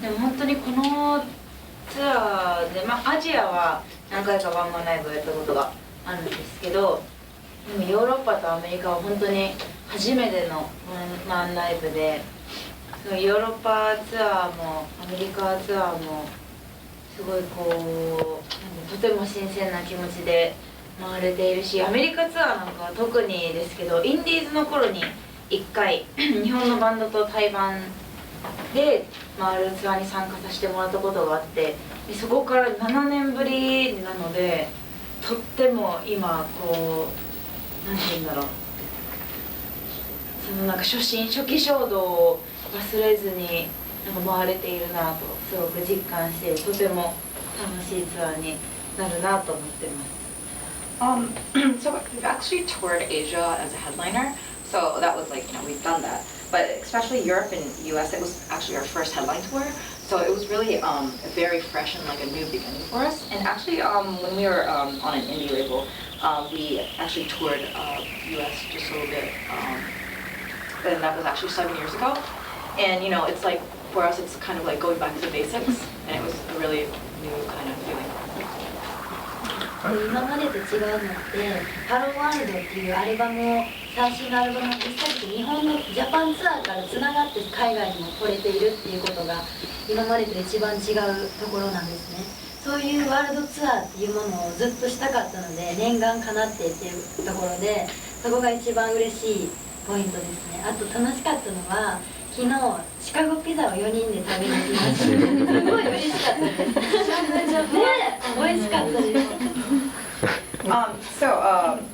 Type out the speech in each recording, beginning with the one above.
でも本当にこのツアーで、アジアは何回かワンマンライブをやったことがあるんですけど、でもヨーロッパとアメリカは本当に初めてのワンマンライブで、そのヨーロッパツアーもアメリカツアーもすごいとても新鮮な気持ちで回れているし、アメリカツアーなんかは特にですけど、インディーズの頃に1回日本のバンドと対バンで回るツアーに参加させてもらったことがあって、でそこから7年ぶりなので、とっても今なんて言うんだろう、そのなんか初期衝動を忘れずに回れているなとすごく実感している、とても楽しいツアーになるなと思ってます。So we've actually toured Asia as a headliner, so that was like, we've done that. But especially Europe and US, it was actually our first headline tour. So it was really very fresh and like a new beginning for us. And actually, when we were on an indie label, we actually toured US just a little bit, and that was actually 7 years ago. And it's like, for us, it's kind of like going back to basics, and it was a really new kind of feeling. 今までと違うのって、ハローワールドっていうアルバムを、最新のアルバムを引っ提げて日本のジャパンツアーからつながって海外にも来れているっていうことが今までと一番違うところなんですね。そういうワールドツアーっていうものをずっとしたかったので、念願かなってっていうところで、そこが一番嬉しいポイントですね。あと楽しかったのは、昨日シカゴピザを4人で食べに行きました。すごい嬉しかったです。ね、美味しかったです。So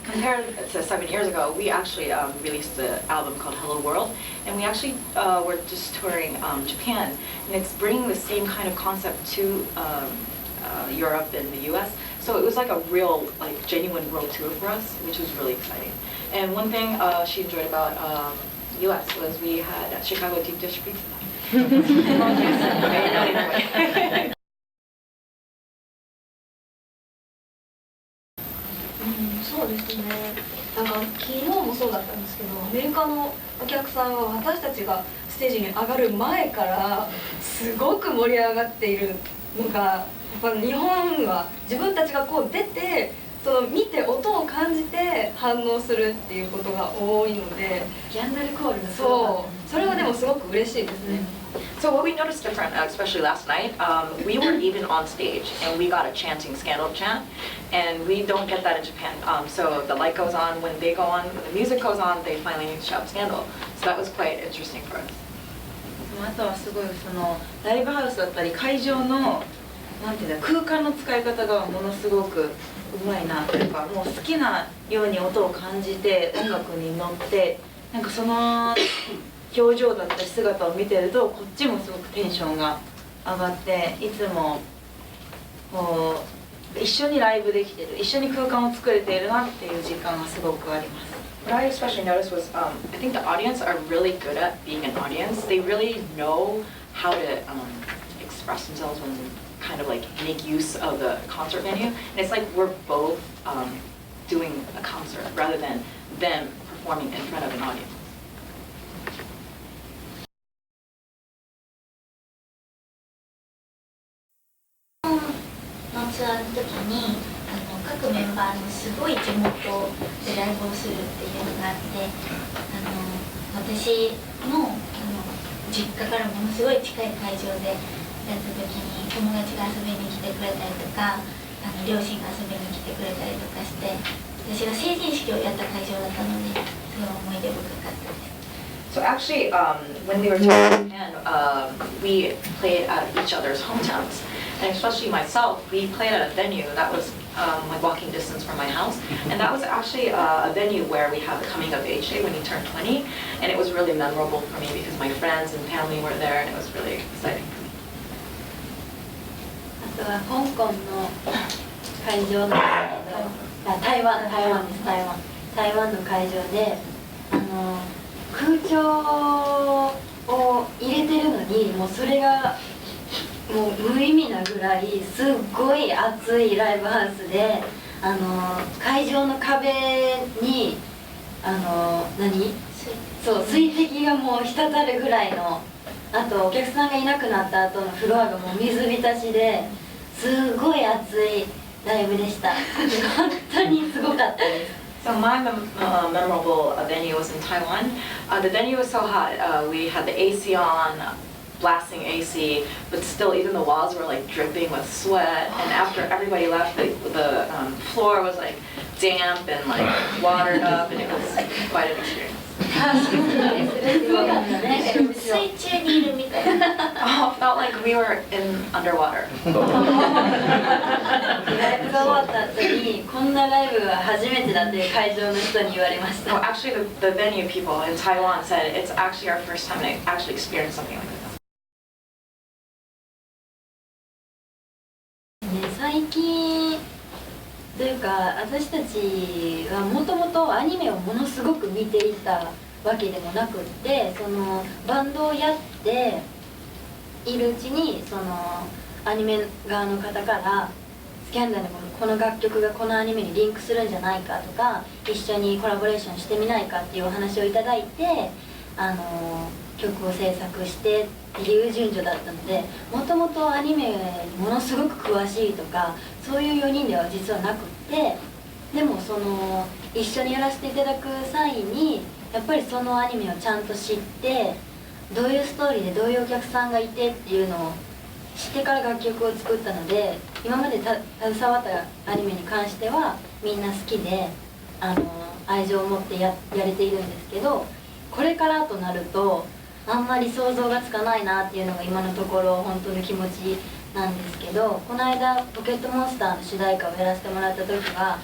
compared to 7 years ago, we actually released the album called Hello World, and we actually were just touring Japan, and it's bringing the same kind of concept to Europe and the US. So it was like a real, like genuine world tour for us, which was really exciting. And one thing she enjoyed about US was we had Chicago deep dish pizza. そうですね。昨日もそうだったんですけど、アメリカのお客さんは私たちがステージに上がる前からすごく盛り上がっているのが、やっぱ日本は自分たちが出て、見て音を感じて反応するっていうことが多いので、キャンドルコールがそれはでもすごく嬉しいですね。So what we noticed different, especially last night, we were even on stage and we got a chanting scandal chant, and we don't get that in Japan. So the light goes on, when they go on, when the music goes on, they finally shout scandal. So that was quite interesting for us. あとはすごいライブハウスだったり会場のなんていうんだ、空間の使い方がものすごくうまいなというか、もう好きなように音を感じて音楽に乗って、なんかその表情だったり姿を見てるとこっちもすごくテンションが上がって、いつも一緒にライブできてる、一緒に空間を作れているなっていう実感がすごくあります。What I especially noticed was I think the audience are really good at being an audience. They really know how to express themselves when kind of like make use of the concert venue. And it's like we're both doing a concert rather than them performing in front of an audience. ツアーの時に各メンバーのすごい地元でライブをするっていうのがあって、私の実家からものすごい近い会場でやった時に友達が遊びに来てくれたりとか、両親が遊びに来てくれたりとかして、私が成人式をやった会場だったのですごい思い出深かったです。So actually, when we were touring Japan, we played at each other's hometowns. And especially myself, we played at a venue that was like walking distance from my house. And that was actually a venue where we had the coming of age day when you turn 20. And it was really memorable for me because my friends and family were there, and it was really exciting for me. あとは香港の会場なんですけど、台湾の会場で空調を入れてるのに、もうそれがもう無意味なぐらいすっごい暑いライブハウスで、会場の壁に水滴がもう滴るぐらいのあとお客さんがいなくなった後のフロアがもう水浸しですごい熱いライブでした。本当にすごかったです。So my memorable venue was in Taiwan. The venue was so hot. We had the AC on, blasting AC, but still even the walls were like dripping with sweat. And after everybody left, the floor was like damp and like watered up, and it was quite an experience. 水中にいるみたいな。Oh, felt like we were in underwater. ライブが終わった後にこんなライブは初めてだって会場の人に言われまし No, た。 actually, the venue people in Taiwan said it's actually our first time to actually experience something like this. ね、最近というか私たちはもともとアニメをものすごく見ていたわけでもなくって、そのバンドをやっているうちにそのアニメ側の方からスキャンダルのこの楽曲がこのアニメにリンクするんじゃないかとか、一緒にコラボレーションしてみないかっていうお話をいただいて曲を制作してっていう順序だったので、もともとアニメにものすごく詳しいとかそういう4人では実はなくって、でもその一緒にやらせていただく際にやっぱりそのアニメをちゃんと知って、どういうストーリーでどういうお客さんがいてっていうのを知ってから楽曲を作ったので、今まで携わったアニメに関してはみんな好きで愛情を持ってやれているんですけど、これからとなるとあんまり想像がつかないなっていうのが今のところ本当の気持ちなんですけど、この間ポケットモンスターの主題歌をやらせてもらった時は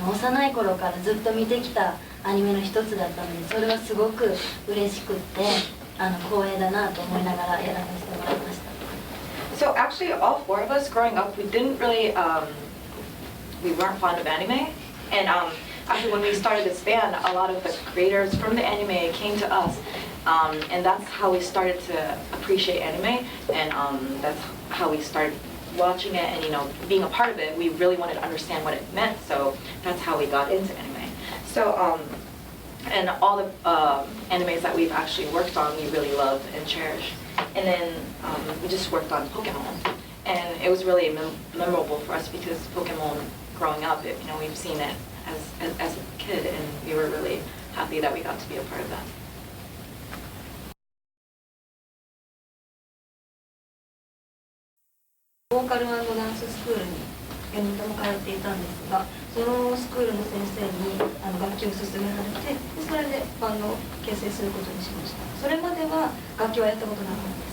幼い頃からずっと見てきたアニメの一つだったので、それはすごく嬉しくって光栄だなと思いながらやらさせてもらいました。 So actually, all four of us growing up, we didn't really, we weren't fond of anime, and actually when we started this band, a lot of the creators from the anime came to us, and that's how we started to appreciate anime, and that's how we started watching it, and being a part of it, we really wanted to understand what it meant, so that's how we got into anime. So and all the animes that we've actually worked on, we really love and cherish. And then we just worked on Pokemon, and it was really memorable for us because Pokemon, growing up, we've seen it as a kid, and we were really happy that we got to be a part of that. ボーカル&ダンススクールに4人とも通っていたんですが、そのスクールの先生に楽器を勧められて、それでバンドを結成することにしました。それまでは楽器はやったことなかったです。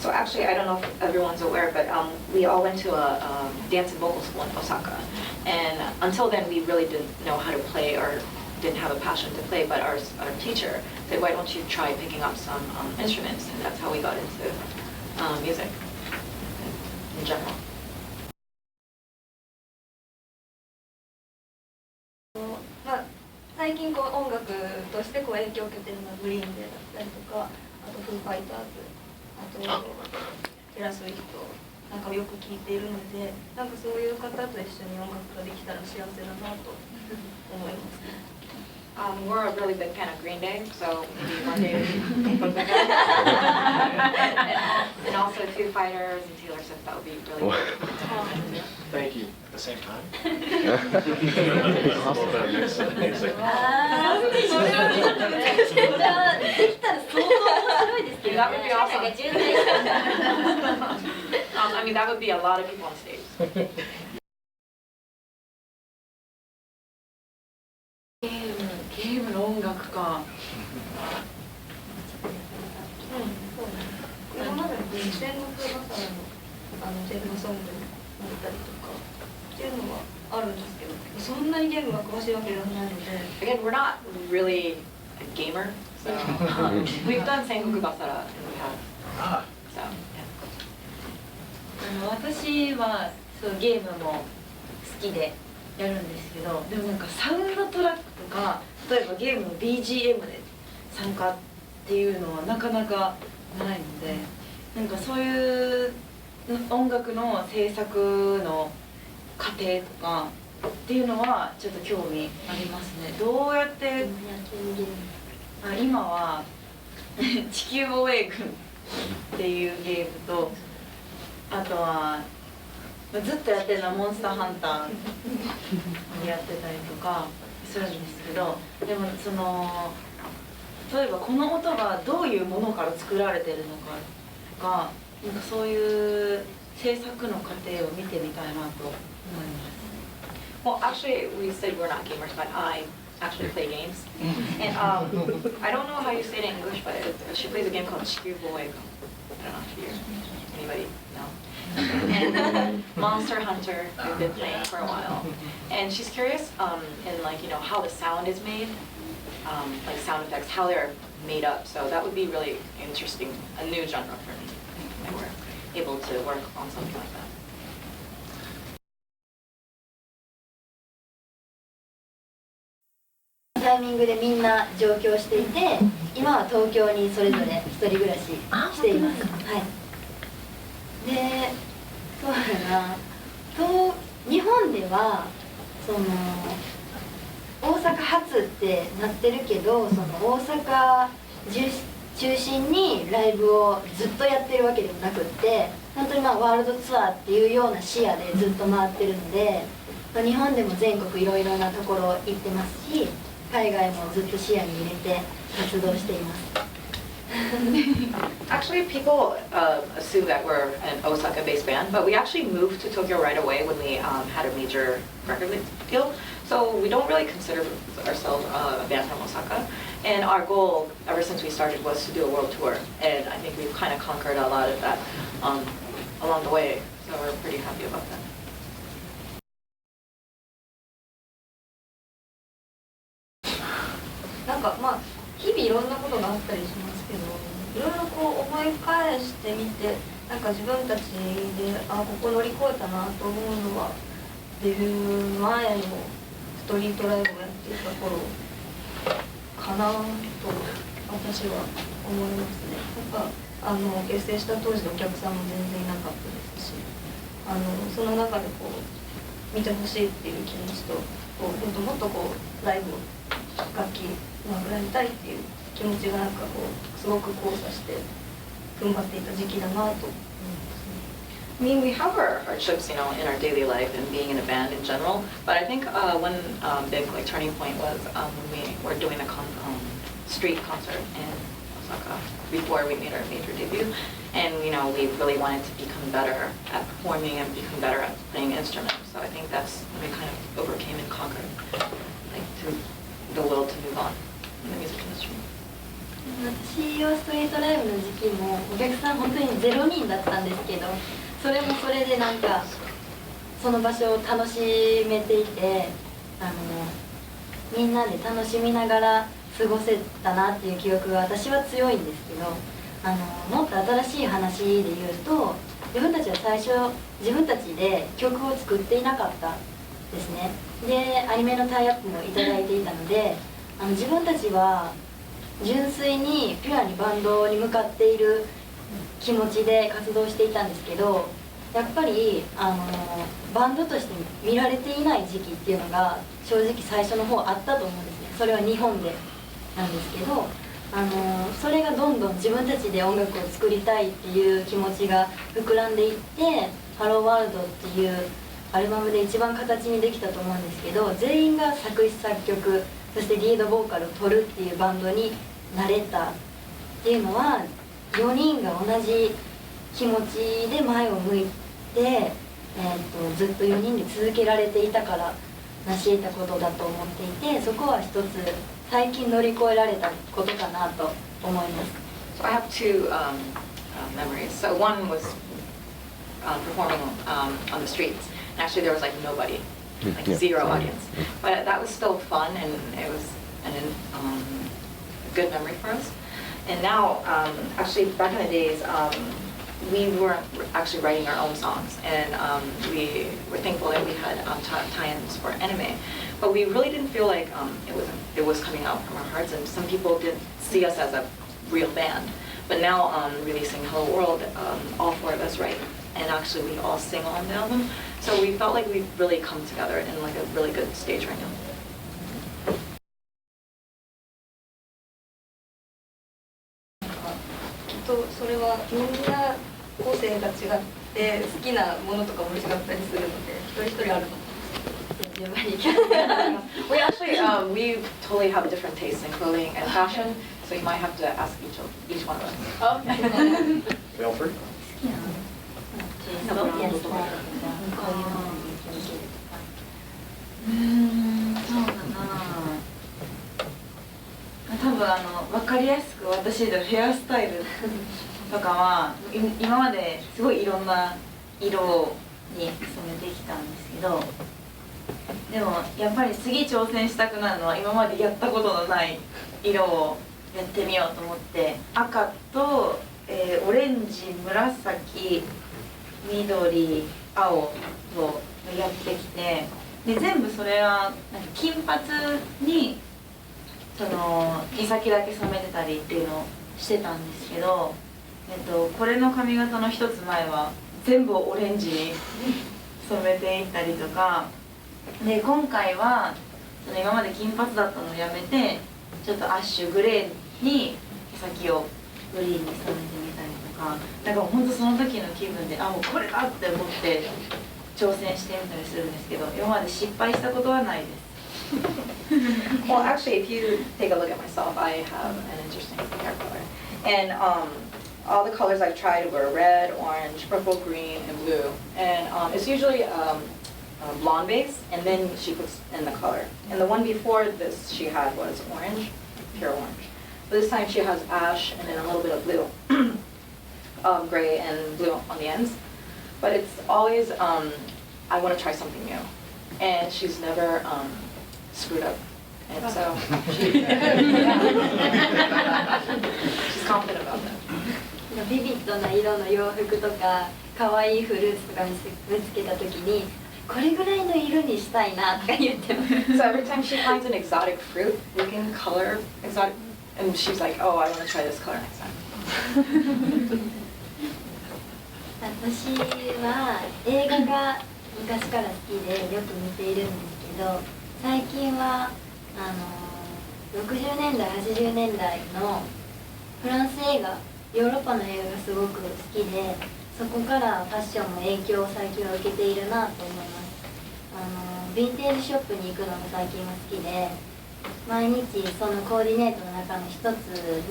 So actually, I don't know if everyone's aware, but we all went to a dance and vocal school in Osaka, and until then we really didn't know how to play or didn't have a passion to play, but our teacher said, why don't you try picking up some instruments, and that's how we got into music in general. 最近音楽として影響を受けているのはグリーンデーだったりとか、あとフーファイターズ、あとテラスウィフトなんかをよく聴いているので、なんかそういう方と一緒に音楽ができたら幸せだなと思いますね。 We're a really big fan of Green Day, so maybe one day and also Foo Fighters and Taylor Swift, that would be really good. Thank you. At the same time? できたら相当面白いですけどね。 That would be awesome. なんか渋滞して I mean, that would be a lot of people on stage. ゲームの音楽か。今までの戦国バサラのテーマソングだったりとかっていうのはあるんですけど、そんなにゲームが詳しいわけではないので。 Again, we're not really a gamer, so we've done Sengoku Basara and we have. So, yeah. 私はそうゲームも好きでやるんですけど、でもなんかサウンドトラックとか例えばゲームの BGM で参加っていうのはなかなかないので、なんかそういう音楽の制作の過程とかっていうのはちょっと興味ありますね。どうやって今は地球防衛軍っていうゲームと、あとはずっとやってるのはモンスターハンターやってたりとかするんですけど、でもその例えばこの音がどういうものから作られてるのかとか、なんかそういう制作の過程を見てみたいなと思います。Well, actually, we said we're not gamers, but I actually play games. And I don't know how you say it in English, but she plays a game called Chikyuboy. I don't know if you, anybody know. And Monster Hunter, we've been playing for a while. And she's curious in like, you know, how the sound is made, like sound effects, how they're made up. So that would be really interesting, a new genre for me. If we're able to work on something like that. タイミングでみんな上京していて、今は東京にそれぞれ一人暮らししています。はい。で、そうだな。日本ではその大阪発ってなってるけど、その大阪中心にライブをずっとやってるわけでもなくって、本当にワールドツアーっていうような視野でずっと回ってるので、日本でも全国いろいろなところ行ってますし、海外もずっと視野に入れて活動しています。Actually, people assume that we're an Osaka-based band, but we actually moved to Tokyo right away when we had a major record deal. So we don't really consider ourselves a band from Osaka. And our goal, ever since we started, was to do a world tour. And I think we've kind of conquered a lot of that along the way. So we're pretty happy about that. なんかまあ日々いろんなことがあったりしますけど、いろいろこう思い返してみて、なんか自分たちでここ乗り越えたなと思うのは、デビュー前のストリートライブをやっていた頃かなと私は思いますね。なんか結成した当時のお客さんも全然いなかったですし、その中でこう見てほしいっていう気持ちと、もっとこうライブを楽器うまくやりたいっていう気持ちがなんかこうすごく交差して踏ん張っていた時期だなと思いますね。I mean, we have our hardships, you know, in our daily life and being in a band in general. But I think one big like turning point was when we were doing a street concert in Osaka before we made our major debut, and you know, we really wanted to become better at performing and become better at playing instruments. So I think that's when we kind of overcame and conquered, like the will to move on in the music industry. 私はストリートライブの時期もお客さん本当に0人だったんですけど、それもそれでなんかその場所を楽しめていて、みんなで楽しみながら過ごせたなっていう記憶が私は強いんですけど、もっと新しい話で言うと、自分たちは最初自分たちで曲を作っていなかったですね。でアニメのタイアップもいただいていたので、自分たちは純粋にピュアにバンドに向かっている気持ちで活動していたんですけど、やっぱりバンドとして見られていない時期っていうのが正直最初の方あったと思うんですね。それは日本でなんですけど、それがどんどん自分たちで音楽を作りたいっていう気持ちが膨らんでいって、ハローワールドっていうアルバムで一番形にできたと思うんですけど、全員が作詞作曲、そしてリードボーカルを取るっていうバンドになれたっていうのは、4人が同じ気持ちで前を向いて、ずっと4人で続けられていたから成し得たことだと思っていて、そこは一つ最近乗り越えられたことかなと思います。 So I have two memories. So one was performing on the streets. Actually, there was like nobody, like zero audience. But that was still fun, and it was a good memory for us. And now, actually, back in the days, we were actually writing our own songs, and we were thankful that we had tie-ins for anime. But we really didn't feel like it was coming out from our hearts, and some people didn't see us as a real band. But now, releasing Hello World, all four of us write, and actually we all sing on the album. So we felt like we've really come together in like a really good stage right now. きっとそれはみんな個性が違って好きなものとかも違ったりするので一人一人あると思う。We actually we totally have different tastes in clothing and fashion, so you might have to ask each one of us. Okay. Feel free. 好きなのテイストやスタイルとかこういうのに影響を受けるとか。そうだな。多分分かりやすく私のヘアスタイルとかは今まですごいいろんな色に染めてきたんですけど、でもやっぱり次挑戦したくなるのは今までやったことのない色をやってみようと思って赤と、オレンジ、紫、緑、青をやってきて、で全部それはなんか金髪に毛先だけ染めてたりっていうのをしてたんですけど、これの髪型の一つ前は全部オレンジに染めていったりとかで、今回は今まで金髪だったのをやめてちょっとアッシュグレーに毛先をグリーンに染めてみたりとか、だから本当その時の気分でもうこれだって思って挑戦してみたりするんですけど、今まで失敗したことはないです。Well, actually, if you take a look at myself, I have an interesting hair color. And all the colors I've tried were red, orange, purple, green, and blue. And it's usually a blonde base, and then she puts in the color. And the one before this she had was orange, pure orange. But this time she has ash and then a little bit of blue, gray and blue on the ends. But it's always, I want to try something new. And she's never screwed up. And so she's confident about that. ビビッドな色の洋服とか可愛いフルーツとか見つけた時にこれぐらいの色にしたいなとか言ってます。So every time she finds an exotic fruit, looking color, exotic, and she's like, oh, I want to try this color next time. 私は映画が昔から好きでよく見ているんですけど、最近は60年代80年代のフランス映画、ヨーロッパの映画がすごく好きで、そこからファッションも影響を最近は受けているなと思います。ヴィンテージショップに行くのも最近は好きで、毎日そのコーディネートの中の一つ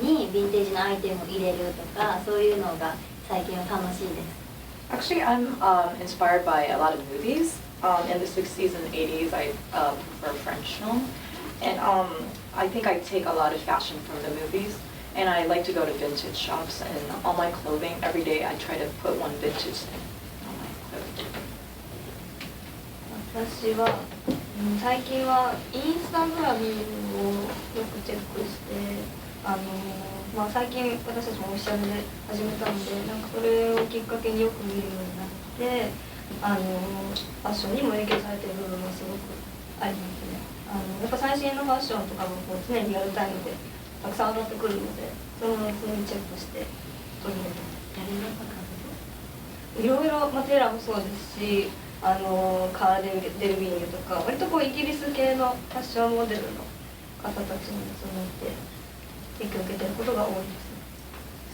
にヴィンテージのアイテムを入れるとか、そういうのが最近は楽しいです。Actually, I'm inspired by a lot of movies. In the 60s and 80s, I prefer French film. And I think I take a lot of fashion from the movies. And I like to go to vintage shops, and all my clothing, every day I try to put one vintage thing on my clothing. 私は最近はインスタグラムをよくチェックして、最近私たちもオフィシャルで始めたので、なんかそれをきっかけによく見るようになって、ファッションにも影響されている部分もすごくありますね。やっぱ最新のファッションとかもこう常にリアルタイムでたくさん上がってくるので、その常にチェックして取り入れてます。いろいろ、テーラーもそうですし、カーデルビーニュとか割とこうイギリス系のファッションモデルの方たちにそのいて影響を受けていることが多いです。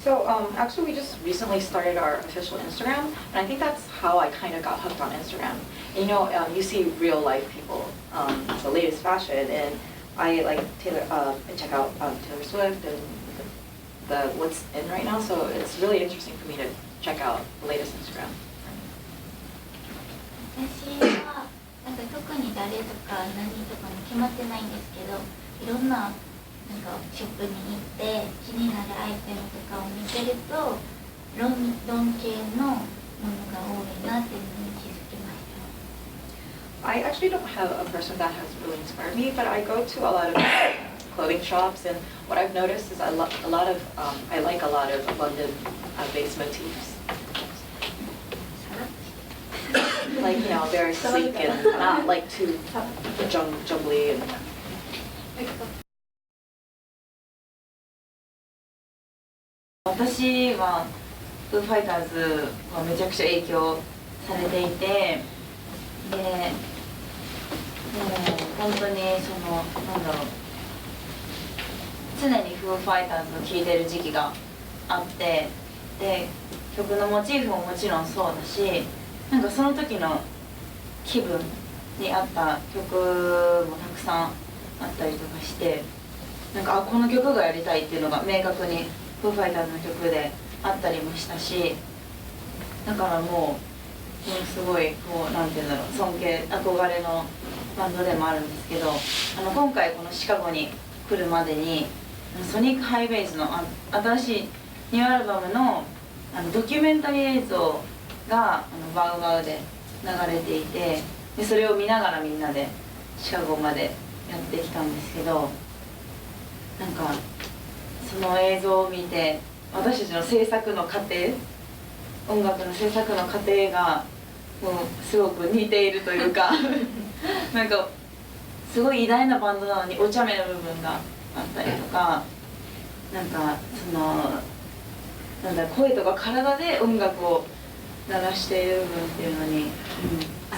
So actually, we just recently started our official Instagram, and I think that's how I kind of got hooked on Instagram. And, you see real life people, the latest fashion, and I like check out Taylor Swift and the what's in right now. So it's really interesting for me to check out the latest Instagram. 私はなんか特に誰とか何とかも決まってないんですけど、いろんなショップに行って気になるアイテムとかを見てるとロン系のものが多いなっていうのに気づきました。I actually don't have a person that has really inspired me, but I go to a lot of clothing shops, and what I've noticed is I like a lot of London-based motifs. Like, very sleek and not like too jumbly and. 私はフーファイターズはめちゃくちゃ影響されていて、で本当に常にフーファイターズを聴いてる時期があって、で曲のモチーフももちろんそうだし、なんかその時の気分に合った曲もたくさんあったりとかして、なんかこの曲がやりたいっていうのが明確にフーファイターズの曲であったりもしたし、だからもうすごいこうなんていうんだろう、尊敬憧れのバンドでもあるんですけど、今回このシカゴに来るまでにソニックハイベイズの新しいニューアルバムのドキュメンタリー映像がバウバウで流れていて、でそれを見ながらみんなでシカゴまでやってきたんですけど、なんかその映像を見て私たちの制作の過程、音楽の制作の過程がもうすごく似ているというかなんかすごい偉大なバンドなのにお茶目な部分があったりとか、なんかそのなんだ声とか体で音楽を鳴らしている部分っていうのに、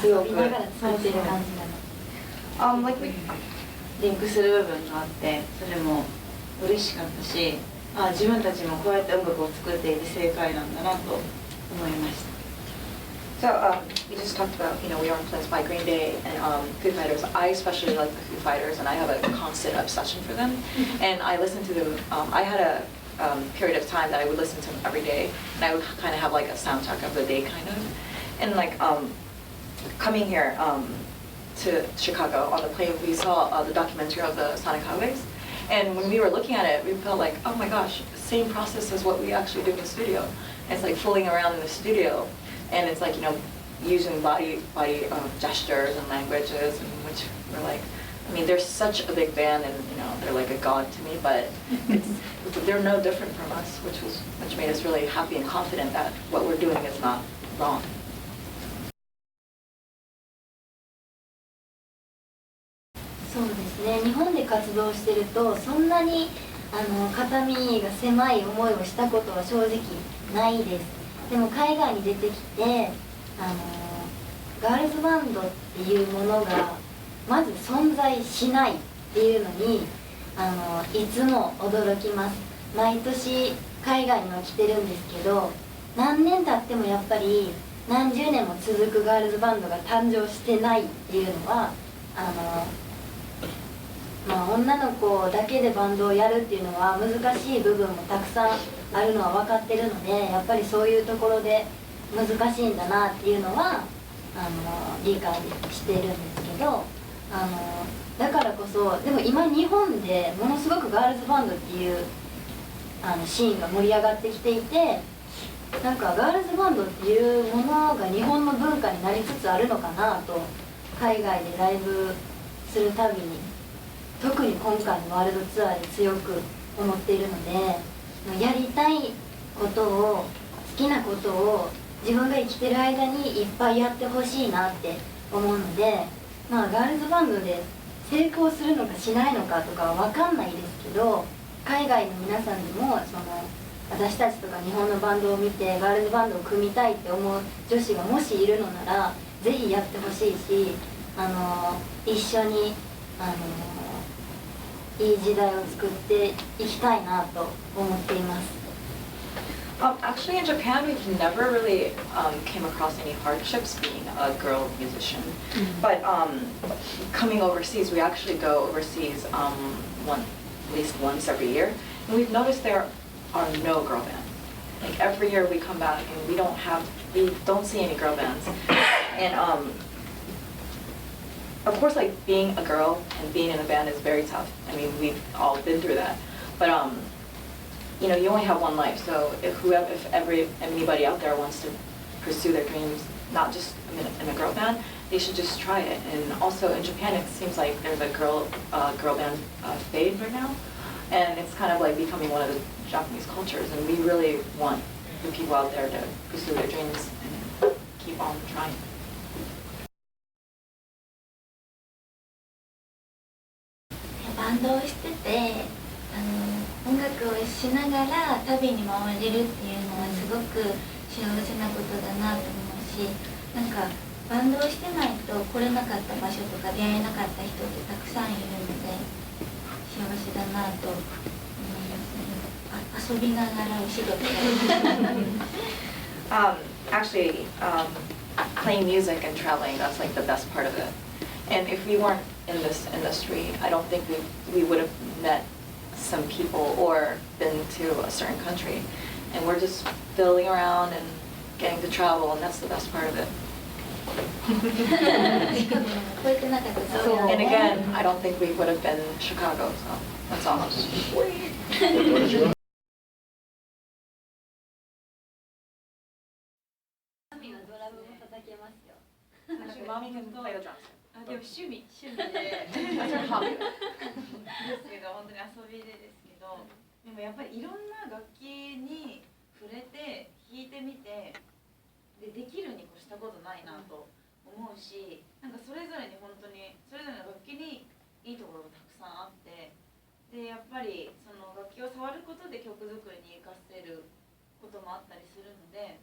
すごく遊びながら作ってる感じなの。リンクする部分があって、それも嬉しかったし、自分たちもこうやって音楽を作っていて正解なんだなと思いました。So we just talked about, we are influenced by Green Day and Foo Fighters. I especially like the Foo Fighters, and I have a constant obsession for them. And I listen to them. I had a period of time that I would listen to them every day, and I would kind of have like a soundtrack of the day, kind of. And like coming here to Chicago on the plane, we saw the documentary of the Sonic Highways. And when we were looking at it, we felt like, oh my gosh, same process as what we actually do in the studio. And it's like fooling around in the studio. And it's like, using body gestures and languages, and which we're like, I mean, they're such a big band, and they're like a god to me. But they're no different from us, which made us really happy and confident that what we're doing is not wrong. そうですね、日本で活動してるとそんなに肩身が狭い思いをしたことは正直ないです。でも海外に出てきてガールズバンドっていうものがまず存在しないっていうのにいつも驚きます。毎年海外には来てるんですけど、何年経ってもやっぱり何十年も続くガールズバンドが誕生してないっていうのは女の子だけでバンドをやるっていうのは難しい部分もたくさんあるのは分かってるので、やっぱりそういうところで難しいんだなっていうのは理解しているんですけど、だからこそでも今日本でものすごくガールズバンドっていうシーンが盛り上がってきていて、なんかガールズバンドっていうものが日本の文化になりつつあるのかなと、海外でライブするたびに特に今回のワールドツアーで強く思っているので、やりたいことを好きなことを自分が生きてる間にいっぱいやってほしいなって思うので、ガールズバンドで成功するのかしないのかとかは分かんないですけど、海外の皆さんでも私たちとか日本のバンドを見てガールズバンドを組みたいって思う女子がもしいるのならぜひやってほしいし、一緒にいい時代を作っていきたいなと思っています。Actually, in Japan, we've never really came across any hardships being a girl musician. But coming overseas, we actually go overseas at least once every year, and we've noticed there are no girl bands. Like every year we come back and we don't see any girl bands. And of course, like being a girl and being in a band is very tough. I mean, we've all been through that. But you only have one life, so if anybody out there wants to pursue their dreams, not just in a girl band, they should just try it. And also in Japan, it seems like there's a girl band fade right now, and it's kind of like becoming one of the Japanese cultures. And we really want the people out there to pursue their dreams and keep on trying. バンドをしてて音楽をしながら旅に回れるっていうのはすごく幸せなことだなと思うし、なんかバンドをしてないと来れなかった場所とか出会えなかった人ってたくさんいるので幸せだなと思いますね。遊びながらお仕事 Actually, playing music and traveling, that's like the best part of it. And if we weren't in this industry, I don't think we would have met some people or been to a certain country. And we're just fiddling around and getting to travel, and that's the best part of it. 聞こえてなかったです。 And again, I don't think we would have been in Chicago, so that's almost. What did you want? マミはドラムも叩けますよ。 Actually, mommy can play the drums. あでも趣味で That's her hobby. ですけど本当に遊びでですけどでもやっぱりいろんな楽器に触れて弾いてみてできるに越したことないなと思うしなんかそれぞれに本当にそれぞれの楽器にいいところがたくさんあってでやっぱりその楽器を触ることで曲作りに活かせることもあったりするので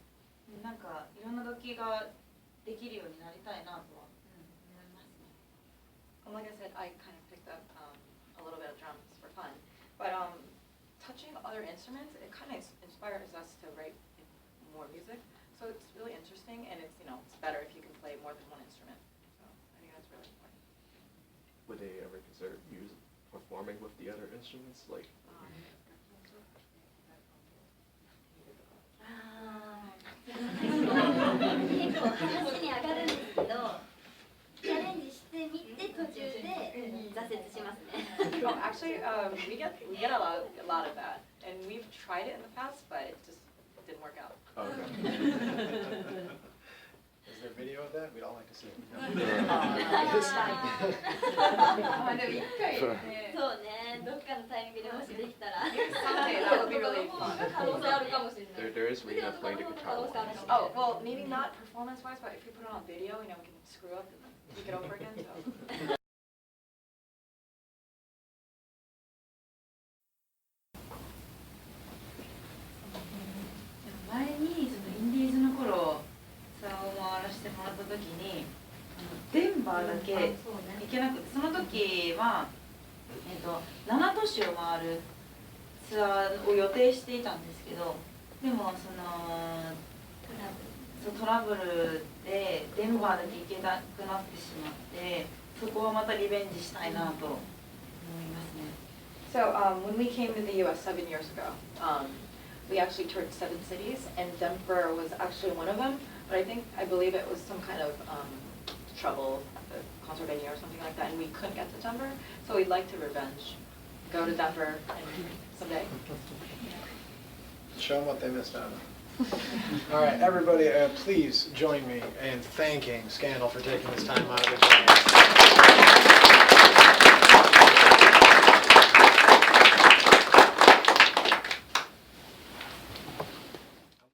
なんかいろんな楽器ができるようになりたいなとは思いますね。 Like I said, I kind of picked up a little bit of drums for fun, but touching other instruments, it kind of inspires us to write more music. So it's really interesting, and it's it's better if you can play more than one instrument. So I think that's really important. Would they ever consider performing with the other instruments? Like, 結構話に上がるんですけど、チャレンジしてみて途中で挫折しますね。 Oh, actually, we get a lot of that, and we've tried it in the past, but it just didn't work out. okay. Is there video of that? We'd all like to see it. あでも一回ねそうね、どっかのタイミングでもしできたら。 Someday that would be really fun. 可能性あるかもしれない There is Rena playing the guitar. Oh, well, maybe not performance-wise, but if you put it on video, we can screw up and then take it over again. So. 前にそのインディーズの頃ツアーを回らせてもらった時にデンバーだけ行けなくてその時は、7都市を回るツアーを予定していたんですけどでもそのトラブルでデンバーだけ行けなくなってしまってそこはまたリベンジしたいなと思いますね。 So when we came to the U.S. 7 years ago, we actually toured 7 cities, and Denver was actually one of them. But I believe it was some kind of trouble at the concert venue or something like that, and we couldn't get to Denver. So we'd like to revenge, go to Denver someday. Show them what they missed out on. All right, everybody, please join me in thanking Scandal for taking this time out of their day.